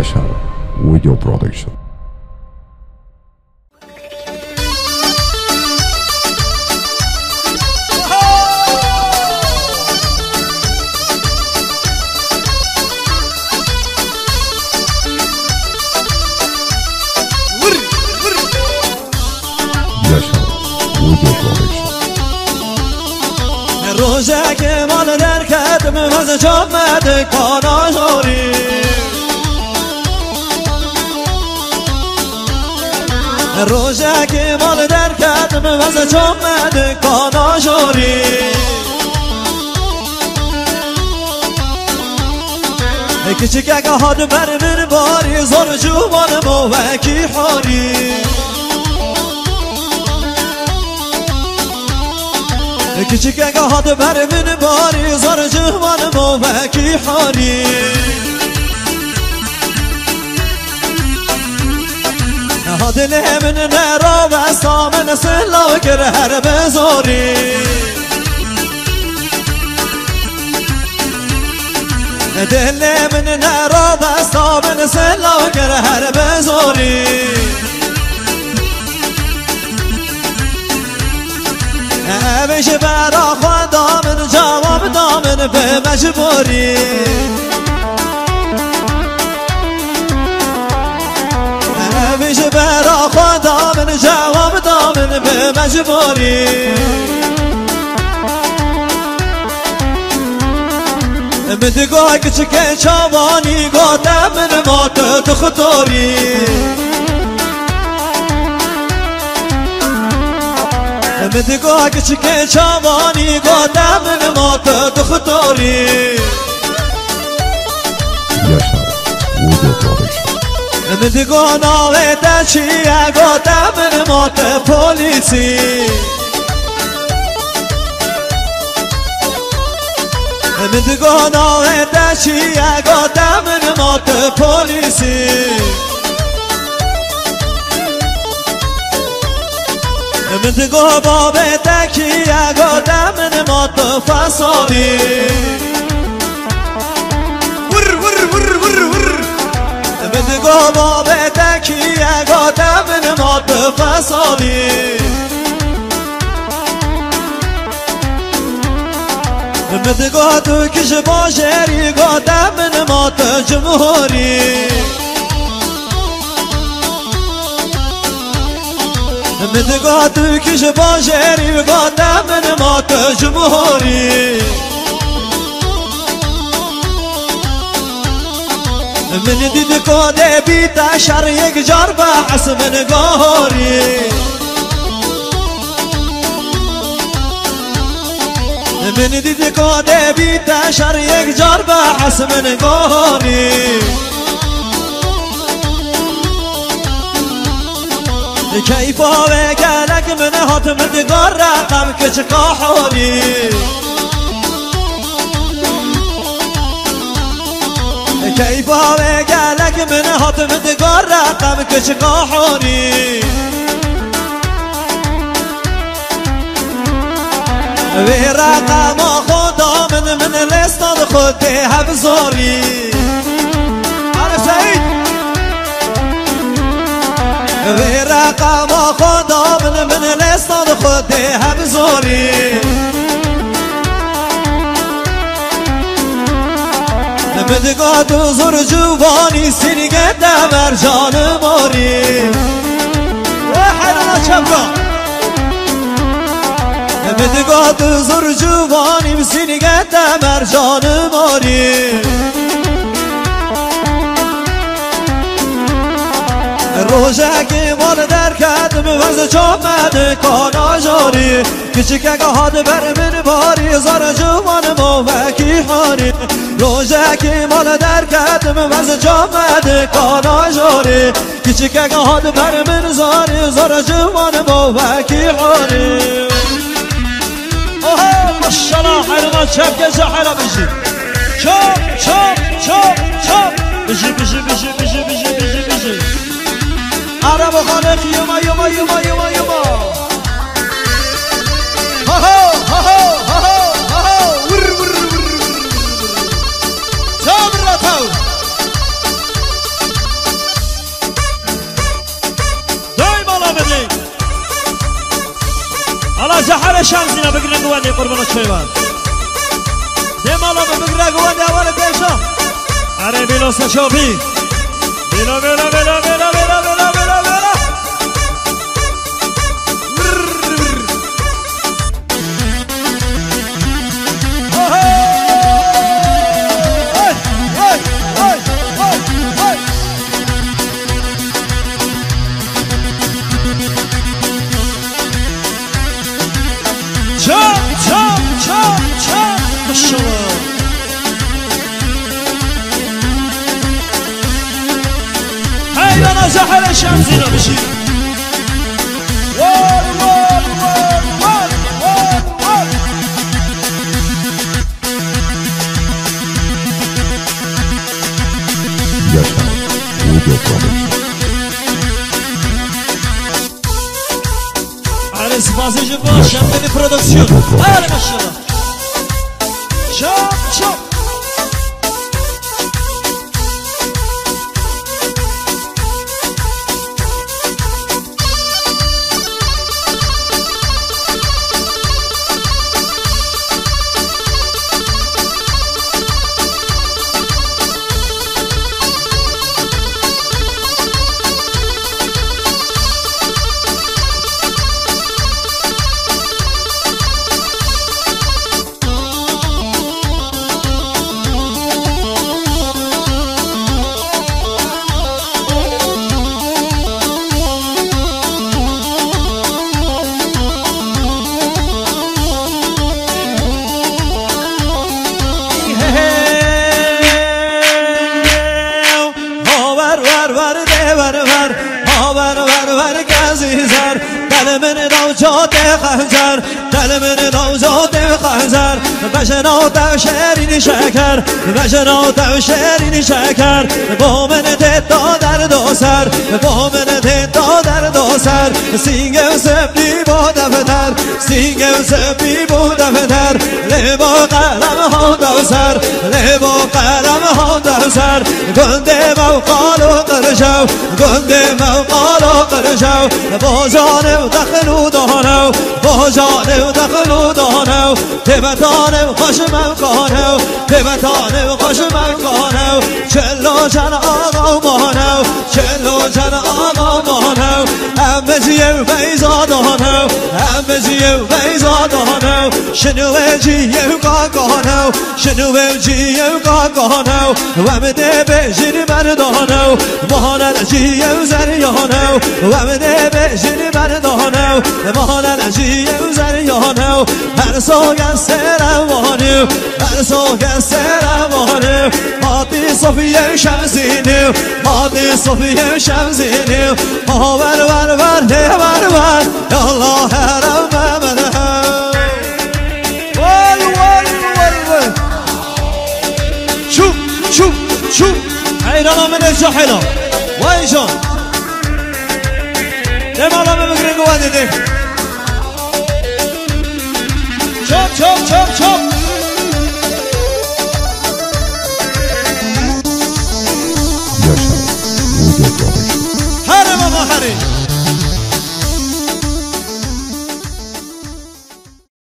Yaşar Video Production. Yaşar Video Production. روزه که مال در کدم وز جامد کاناژوری روزه که مال در کدم وز جامد کاناژوری کچک اگه هاد بر من باری زور جوان موکی حاری کچک اگه هاد بر من باری زار جوان موکی حاری هاد من نرا و سامن سلا گر هر بزاری دل من نرا و سامن سلا گر هر بزاری همیش برا خود دامن جواب دامن به مجبوری همیش برا خود دامن جواب دامن به مجبوری مدگاه کچک چوانی گوتم من مات تخطوری مدگاه کچک چوانی گوتم من مات تخطوری Yaşar Video Production. مدگاه ناوه دچیه گوتم من مات پولیسی مدگاه ناوه دچیه گوتم من مات پولیسی مدگاه باب تکیه گوتم من مات فسادی مدگاه باب تکیه گوتم من مات فسادی مدگاه تو کش باشری گوتم من مات جمهوری مدگاه تو کش باشری گوتم من مات جمهوری من دید کده بیت شر یک جار بحث من گوهری من دید کده بیت شر یک جار بحث من گوهری کیفا و گلک من هات مدگار رقم کچ قاحوری کیفا و گلک من هات مدگار رقم کچ قاحوری و رقم خدا من لستان خود هبزاری عرف سعید و رقم خدا من لستان خود هبزاری مدگاه تو زور جوانی سینگه دمر جان ماری و حیرانا چپکا مدگاه تو زور جوانی سینگه دمر جان ماری روزه که مال در کدم وز جامد کاناژوری کچک اگه هاد بر من باری زار جوان موکی حاری روزه که مال در کدم وز جامد کاناژوری کچک اگه هاد بر من زار جوان موکی حاری اوه ماشالله حیرانا چپ گزه حیرا بشی چپ چپ چپ چپ بشی بشی بشی بشی بشی بشی بشی عرب خالق یما یما یما یما یما ها ها ها ها ها ها ور ور ور ور الله زحل شمسنا بقرا قواني قربنا الشيبان ديما الله بقرا قواني أول بيشا أري بيلو سشوفي بيلو بيلو بيلو بيلو بيلو بيلو بيلو بيلو هاي انا زحل الشمسنا بشي وال وال وال وال وال وال Yaşar Video Production. على سبازي جبا شامبيني برودكسيون هاي ما شاء الله شوف شوف دل من روجات خنجر دل من روجات خنجر بجنات شیرین شکر بجنات شیرین شکر با من دتا در دو سر با من دتا در دو سر سینگم سپی با دفتر سینگم سپی با دفتر لبا قلم ها دو سر لبا قلم ها دو سر گنده موقال و قرشو گنده موقال و قرشو با جانم دخلو دانو با جانم دخلو دانو تبتانم خوشم کانو تبتانم خوشم کانو چلو جن آقا مانو چلو جن آقا مانو همه جیو بیزا دانو همه جیو بیزا دانو شنو جیو کانو شنو جیو کانو ومده بجن مردانو مهانت جیو زریانو ومده بجن مردانو مهانت جیو زریانو هر سوگن سروانو هر سوگن سروانو حاطی صفیه شمسینو حاطی صفیه شمسینو ور ور ور ده ور ور الله حرم منه وال وال وال وال شوف شوف شوف حيرانا من الجحلة وين جون دم الله ما بقرن قواني دي شوف شوف شوف شوف